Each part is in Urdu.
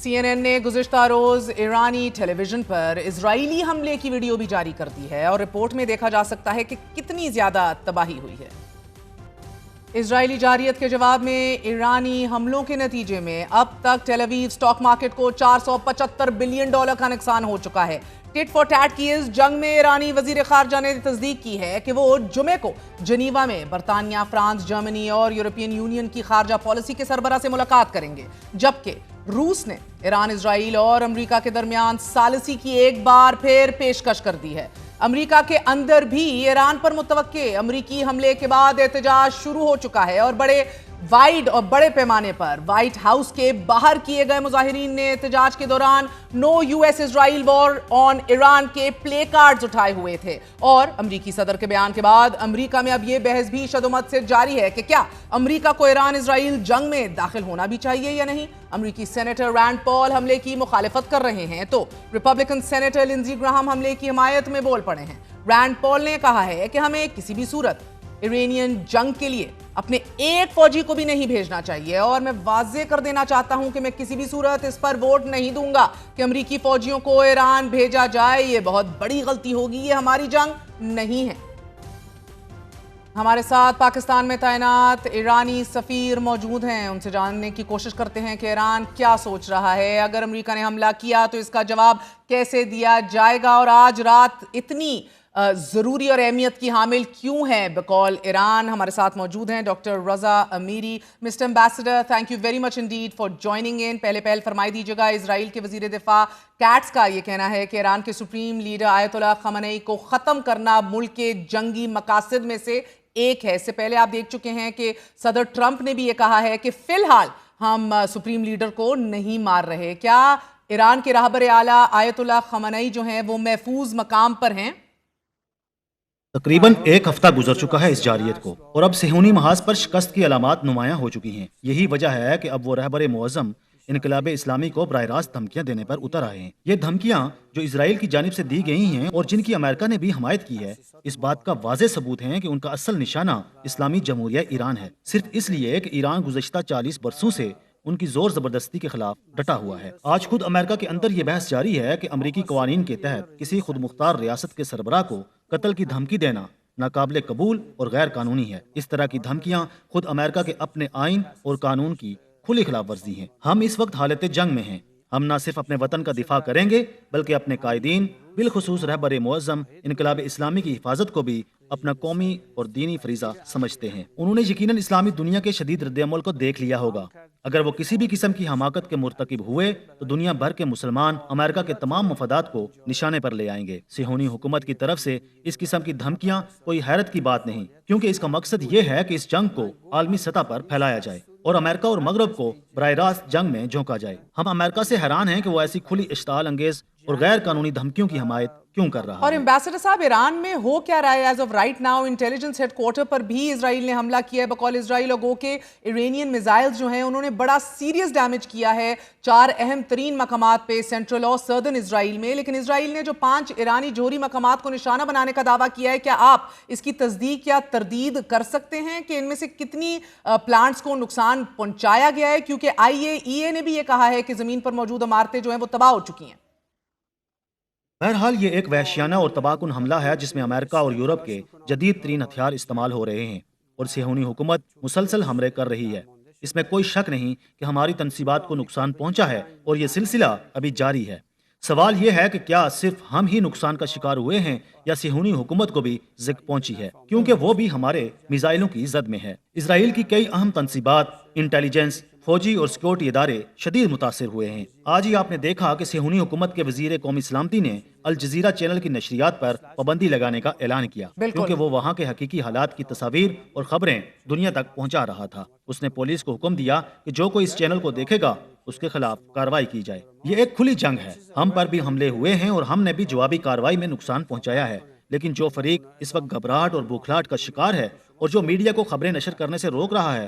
CNN نے گزشتہ روز ایرانی ٹیلی ویژن پر اسرائیلی حملے کی ویڈیو بھی جاری کر دی ہے اور رپورٹ میں دیکھا جا سکتا ہے کہ کتنی زیادہ تباہی ہوئی ہے۔ اسرائیلی جارحیت کے جواب میں ایرانی حملوں کے نتیجے میں اب تک ٹیل اویو سٹاک مارکیٹ کو $475 بلین کا نقصان ہو چکا ہے۔ ٹٹ فار ٹیٹ کی اس جنگ میں ایرانی وزیر خارجہ نے تصدیق کی ہے کہ وہ جمعے کو جنیوا میں برطانیہ، فرانس، جرمنی اور یورپین یونین کی خارجہ پالیسی کے سربراہ سے ملاقات کریں گے، جبکہ روس نے ایران، اسرائیل اور امریکہ کے درمیان ثالثی کی ایک بار پھر پیشکش کر دی ہے۔ امریکہ کے اندر بھی ایران پر متوقع امریکی حملے کے بعد احتجاج شروع ہو چکا ہے اور بڑے پیمانے پر وائٹ ہاؤس کے باہر کیے گئے مظاہرین نے احتجاج کے دوران نو یو ایس اسرائیل وار آن ایران کے پلے کارڈز اٹھائے ہوئے تھے۔ اور امریکی صدر کے بیان کے بعد امریکہ میں اب یہ بحث بھی شدومت سے جاری ہے کہ کیا امریکہ کو ایران اسرائیل جنگ میں داخل ہونا بھی چاہیے یا نہیں۔ امریکی سینیٹر رینڈ پال حملے کی مخالفت کر رہے ہیں تو ریپبلکن سینیٹر لنزی گراہم حملے کی حمایت میں بول پڑے ہیں۔ رینڈ پال نے کہا ہے کہ ہمیں کسی بھی صورت ایرانین جنگ کے لیے اپنے ایک فوجی کو بھی نہیں بھیجنا چاہیے، اور میں واضح کر دینا چاہتا ہوں کہ میں کسی بھی صورت اس پر ووٹ نہیں دوں گا کہ امریکی فوجیوں کو ایران بھیجا جائے۔ یہ بہت بڑی غلطی ہوگی، یہ ہماری جنگ نہیں ہے۔ ہمارے ساتھ پاکستان میں تعینات ایرانی سفیر موجود ہیں، ان سے جاننے کی کوشش کرتے ہیں کہ ایران کیا سوچ رہا ہے، اگر امریکہ نے حملہ کیا تو اس کا جواب کیسے دیا جائے گا، اور آج رات اتنی ضروری اور اہمیت کی حامل کیوں ہے بقول ایران۔ ہمارے ساتھ موجود ہیں doctor Reza Amiri. Mister ambassador, thank you very much indeed for joining in. پہل فرمائی دیجیے گا، اسرائیل کے وزیر دفاع کیٹس کا یہ کہنا ہے کہ ایران کے سپریم لیڈر آیت اللہ خامنئی کو ختم کرنا ملک کے جنگی مقاصد میں سے ایک ہے۔ اس سے پہلے آپ دیکھ چکے ہیں کہ صدر ٹرمپ نے بھی یہ کہا ہے کہ فی الحال ہم سپریم لیڈر کو نہیں مار رہے۔ کیا ایران کے راہبر اعلیٰ آیت اللہ خامنئی جو ہیں وہ محفوظ مقام پر ہیں؟ تقریباً ایک ہفتہ گزر چکا ہے اس جارحیت کو، اور اب صہیونی محاذ پر شکست کی علامات نمایاں ہو چکی ہیں۔ یہی وجہ ہے کہ اب وہ رہبر معظم انقلاب اسلامی کو براہ راست دھمکیاں دینے پر اتر آئے ہیں۔ یہ دھمکیاں جو اسرائیل کی جانب سے دی گئی ہیں اور جن کی امریکہ نے بھی حمایت کی ہے، اس بات کا واضح ثبوت ہے کہ ان کا اصل نشانہ اسلامی جمہوریہ ایران ہے، صرف اس لیے کہ ایران گزشتہ 40 برسوں سے ان کی زور زبردستی کے خلاف ڈٹا ہوا ہے۔ آج خود امریکہ کے اندر یہ بحث جاری ہے کہ امریکی قوانین کے تحت کسی خود مختار ریاست کے سربراہ کو قتل کی دھمکی دینا ناقابل قبول اور غیر قانونی ہے۔ اس طرح کی دھمکیاں خود امریکہ کے اپنے آئین اور قانون کی کھلی خلاف ورزی ہیں۔ ہم اس وقت حالت جنگ میں ہیں۔ ہم نہ صرف اپنے وطن کا دفاع کریں گے بلکہ اپنے قائدین، بالخصوص رہبر معظم انقلاب اسلامی کی حفاظت کو بھی اپنا قومی اور دینی فریضہ سمجھتے ہیں۔ انہوں نے یقیناً اسلامی دنیا کے شدید رد عمل کو دیکھ لیا ہوگا۔ اگر وہ کسی بھی قسم کی حماقت کے مرتکب ہوئے تو دنیا بھر کے مسلمان امریکہ کے تمام مفادات کو نشانے پر لے آئیں گے۔ صہیونی حکومت کی طرف سے اس قسم کی دھمکیاں کوئی حیرت کی بات نہیں، کیونکہ اس کا مقصد یہ ہے کہ اس جنگ کو عالمی سطح پر پھیلایا جائے اور امریکہ اور مغرب کو براہ راست جنگ میں جھونکا جائے۔ ہم امریکہ سے حیران ہیں کہ وہ ایسی کھلی اشتعال انگیز اور غیر قانونی دھمکیوں کی حمایت کیوں کر رہا ہے۔ اور ایمبیسڈر صاحب، ایران میں ہو کیا رہا ہے as of right now? Intelligence headquarter پر بھی اسرائیل نے حملہ کیا ہے بقول اسرائیل، اور گو کہ ایرانین میزائلز جو ہیں انہوں نے بڑا سیریس ڈیمیج کیا ہے 4 اہم ترین مقامات پہ سینٹرل اور سردرن اسرائیل میں۔ لیکن اسرائیل نے جو 5 ایرانی جوہری مقامات کو نشانہ بنانے کا دعویٰ کیا ہے، کیا آپ اس کی تصدیق یا تردید کر سکتے ہیں کہ ان میں سے کتنی پلانٹس کو نقصان پہنچایا گیا ہے؟ کیونکہ IAEA نے بھی یہ کہا ہے کہ زمین پر موجود عمارتیں جو ہیں وہ تباہ ہو چکی ہیں۔ بہرحال یہ ایک وحشیانہ اور تباہ کن حملہ ہے جس میں امریکہ اور یورپ کے جدید ترین ہتھیار استعمال ہو رہے ہیں، اور صہیونی حکومت مسلسل حملے کر رہی ہے۔ اس میں کوئی شک نہیں کہ ہماری تنصیبات کو نقصان پہنچا ہے اور یہ سلسلہ ابھی جاری ہے۔ سوال یہ ہے کہ کیا صرف ہم ہی نقصان کا شکار ہوئے ہیں یا صہیونی حکومت کو بھی زک پہنچی ہے، کیونکہ وہ بھی ہمارے میزائلوں کی زد میں ہے۔ اسرائیل کی کئی اہم تنصیبات، انٹیلیجنس، فوجی اور سیکورٹی ادارے شدید متاثر ہوئے ہیں۔ آج ہی آپ نے دیکھا کہ صہیونی حکومت کے وزیر قومی سلامتی نے الجزیرہ چینل کی نشریات پر پابندی لگانے کا اعلان کیا، کیونکہ وہ وہاں کے حقیقی حالات کی تصاویر اور خبریں دنیا تک پہنچا رہا تھا۔ اس نے پولیس کو حکم دیا کہ جو کوئی اس چینل کو دیکھے گا اس کے خلاف کارروائی کی جائے۔ یہ ایک کھلی جنگ ہے، ہم پر بھی حملے ہوئے ہیں اور ہم نے بھی جوابی کارروائی میں نقصان پہنچایا ہے، لیکن جو فریق اس وقت گھبراہٹ اور بوکھلاہٹ کا شکار ہے اور جو میڈیا کو خبریں نشر کرنے سے روک رہا ہے،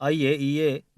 IAEA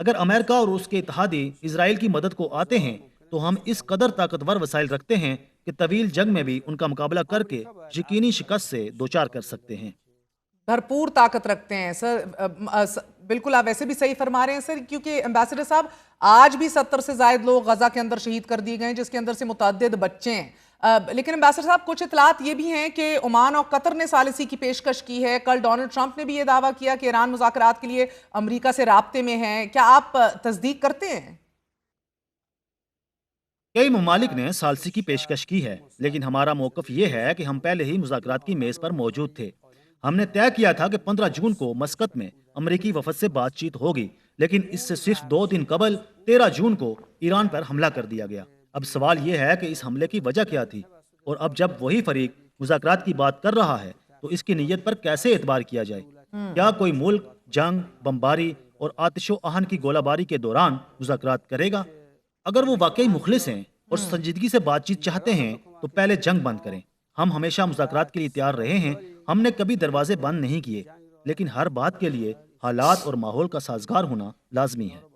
اگر امریکہ اور اس کے اتحادی اسرائیل کی مدد کو آتے ہیں تو ہم اس قدر طاقتور وسائل رکھتے ہیں کہ طویل جنگ میں بھی ان کا مقابلہ کر کے یقینی شکست سے دوچار کر سکتے ہیں۔ بھرپور طاقت رکھتے ہیں سر، بالکل آپ ویسے بھی صحیح فرما رہے ہیں سر، کیونکہ ایمبیسڈر صاحب آج بھی 70 سے زائد لوگ غزہ کے اندر شہید کر دیے گئے ہیں، جس کے اندر سے متعدد بچے ہیں۔ لیکن ایمبیسڈر صاحب کچھ اطلاعات یہ بھی ہیں کہ عمان اور قطر نے ثالثی کی پیشکش کی ہے۔ کل ڈونلڈ ٹرمپ نے بھی یہ دعویٰ کیا کہ ایران مذاکرات کے لیے امریکہ سے رابطے میں ہے۔ کیا آپ تصدیق کرتے ہیں؟ کئی ممالک نے ثالثی کی پیشکش کی ہے، لیکن ہمارا موقف یہ ہے کہ ہم پہلے ہی مذاکرات کی میز پر موجود تھے۔ ہم نے طے کیا تھا کہ 15 جون کو مسقط میں امریکی وفد سے بات چیت ہوگی، لیکن اس سے صرف 2 دن قبل 13 جون کو ایران پر حملہ کر دیا گیا۔ اب سوال یہ ہے کہ اس حملے کی وجہ کیا تھی، اور اب جب وہی فریق مذاکرات کی بات کر رہا ہے تو اس کی نیت پر کیسے اعتبار کیا جائے؟ کیا کوئی ملک جنگ، بمباری اور آتش و آہن کی گولہ باری کے دوران مذاکرات کرے گا؟ اگر وہ واقعی مخلص ہیں اور سنجیدگی سے بات چیت چاہتے ہیں تو پہلے جنگ بند کریں۔ ہم ہمیشہ مذاکرات کے لیے تیار رہے ہیں، ہم نے کبھی دروازے بند نہیں کیے، لیکن ہر بات کے لیے حالات اور ماحول کا سازگار ہونا لازمی ہے۔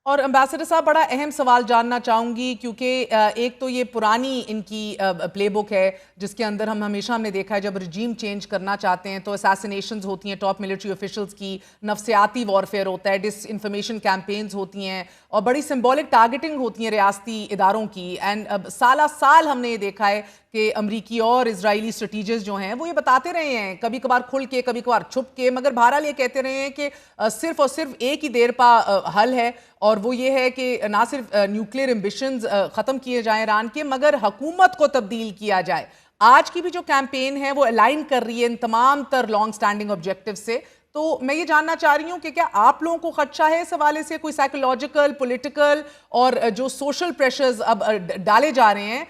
اور ایمبیسڈر صاحب بڑا اہم سوال جاننا چاہوں گی، کیونکہ ایک تو یہ پرانی ان کی پلے بک ہے جس کے اندر ہم نے دیکھا ہے جب رجیم چینج کرنا چاہتے ہیں تو اساسینیشنز ہوتی ہیں ٹاپ ملٹری آفیشلز کی، نفسیاتی وارفیئر ہوتا ہے، ڈس انفارمیشن کیمپینز ہوتی ہیں، اور بڑی سمبولک ٹارگیٹنگ ہوتی ہیں ریاستی اداروں کی۔ اینڈ سالہ سال ہم نے یہ دیکھا ہے کہ امریکی اور اسرائیلی اسٹریٹجسٹ جو ہیں وہ یہ بتاتے رہے ہیں، کبھی کبھار کھل کے کبھی کبھار چھپ کے، مگر بہرحال یہ کہتے رہے ہیں کہ صرف اور صرف ایک ہی دیر پا حل ہے، اور وہ یہ ہے کہ نہ صرف نیوکلیئر ایمبیشنز ختم کیے جائیں ایران کے، مگر حکومت کو تبدیل کیا جائے۔ آج کی بھی جو کیمپین ہے وہ الائن کر رہی ہے ان تمام تر لانگ سٹینڈنگ آبجیکٹیو سے۔ تو میں یہ جاننا چاہ رہی ہوں کہ کیا آپ لوگوں کو خدشہ ہے اس حوالے سے، کوئی سائیکولوجیکل، پولیٹیکل اور جو سوشل پریشرز اب ڈالے جا رہے ہیں،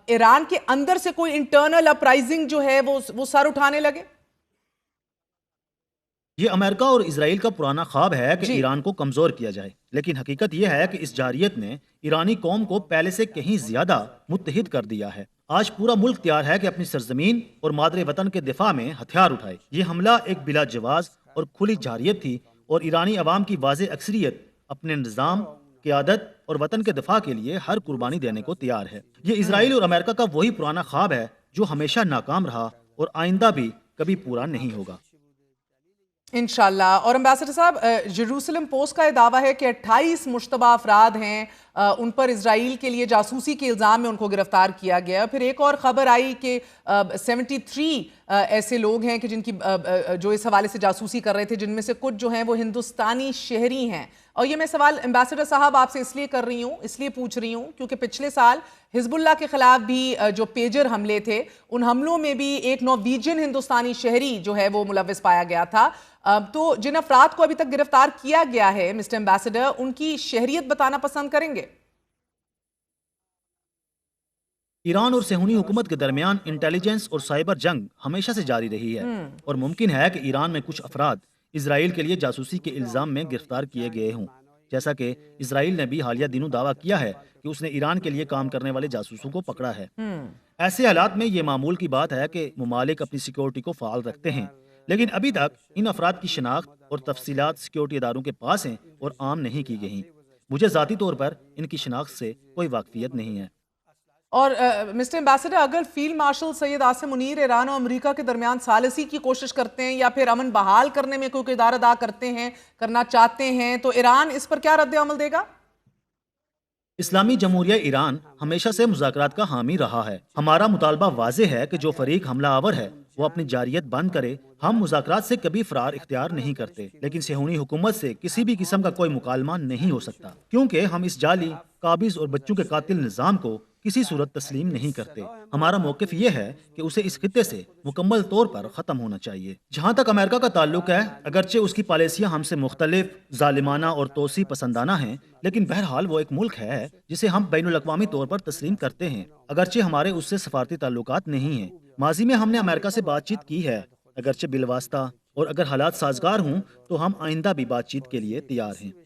ایران کے اندر سے کوئی انٹرنل اپرائزنگ جو ہے وہ سر اٹھانے لگے؟ یہ امریکہ اور اسرائیل کا پرانا خواب ہے کہ ایران کو کمزور کیا جائے، لیکن حقیقت یہ ہے کہ اس جارحیت نے ایرانی قوم کو پہلے سے کہیں زیادہ متحد کر دیا ہے۔ آج پورا ملک تیار ہے کہ اپنی سرزمین اور مادر وطن کے دفاع میں ہتھیار اٹھائے۔ یہ حملہ ایک بلا جواز اور کھلی جارحیت تھی، اور ایرانی عوام کی واضح اکثریت اپنے نظام، قیادت اور وطن کے دفاع کے لیے ہر قربانی دینے کو تیار ہے۔ یہ اسرائیل اور امریکہ کا وہی پرانا خواب ہے جو ہمیشہ ناکام رہا اور آئندہ بھی کبھی پورا نہیں ہوگا۔ انشاءاللہ۔ اور ایمبیسڈر صاحب، جیروسلم پوسٹ کا یہ دعویٰ ہے کہ 28 مشتبہ افراد ہیں، ان پر اسرائیل کے لیے جاسوسی کے الزام میں ان کو گرفتار کیا گیا۔ پھر ایک اور خبر آئی کہ 73 ایسے لوگ ہیں کہ جن کی جو اس حوالے سے جاسوسی کر رہے تھے، جن میں سے کچھ جو ہیں وہ ہندوستانی شہری ہیں۔ اور یہ میں سوال ایمبیسڈر صاحب آپ سے اس لیے پوچھ رہی ہوں کیونکہ پچھلے سال حزب اللہ کے خلاف بھی جو پیجر حملے تھے، ان حملوں میں بھی ایک نارویجن ہندوستانی شہری جو ہے وہ ملوث پایا گیا تھا۔ تو جن افراد کو ابھی تک گرفتار کیا گیا ہے مسٹر ایمبیسڈر، ان کی شہریت بتانا پسند کریں گے؟ ایران اور صہیونی حکومت کے درمیان انٹیلیجنس اور سائبر جنگ ہمیشہ سے جاری رہی ہے، اور ممکن ہے کہ ایران میں کچھ افراد اسرائیل کے لیے جاسوسی کے الزام میں گرفتار کیے گئے ہوں، جیسا کہ اسرائیل نے بھی حالیہ دنوں دعویٰ کیا ہے کہ اس نے ایران کے لیے کام کرنے والے جاسوسوں کو پکڑا ہے۔ ایسے حالات میں یہ معمول کی بات ہے کہ ممالک اپنی سیکیورٹی کو فعال رکھتے ہیں، لیکن ابھی تک ان افراد کی شناخت اور تفصیلات سیکیورٹی اداروں کے پاس ہیں اور عام نہیں کی گئیں۔ مجھے ذاتی طور پر ان کی شناخت سے کوئی واقفیت نہیں ہے۔ اور مسٹر ایمبیسڈر، اگر فیلڈ مارشل سید عاصم منیر ایران اور امریکہ کے درمیان ثالثی کی کوشش کرتے ہیں یا پھر امن بحال کرنے میں کوئی کردار ادا کرنا چاہتے ہیں، تو ایران اس پر کیا رد عمل دے گا؟ اسلامی جمہوریہ ایران ہمیشہ سے مذاکرات کا حامی رہا ہے۔ ہمارا مطالبہ واضح ہے کہ جو فریق حملہ آور ہے وہ اپنی جارحیت بند کرے۔ ہم مذاکرات سے کبھی فرار اختیار نہیں کرتے، لیکن صہیونی حکومت سے کسی بھی قسم کا کوئی مکالمہ نہیں ہو سکتا، کیونکہ ہم اس جعلی، قابض اور بچوں کے قاتل نظام کو کسی صورت تسلیم نہیں کرتے۔ ہمارا موقف یہ ہے کہ اسے اس خطے سے مکمل طور پر ختم ہونا چاہیے۔ جہاں تک امریکہ کا تعلق ہے، اگرچہ اس کی پالیسیاں ہم سے مختلف، ظالمانہ اور توسیع پسندانہ ہیں، لیکن بہرحال وہ ایک ملک ہے جسے ہم بین الاقوامی طور پر تسلیم کرتے ہیں، اگرچہ ہمارے اس سے سفارتی تعلقات نہیں ہیں۔ ماضی میں ہم نے امریکہ سے بات چیت کی ہے، اگرچہ بالواسطہ، اور اگر حالات سازگار ہوں تو ہم آئندہ بھی بات چیت کے لیے تیار ہیں۔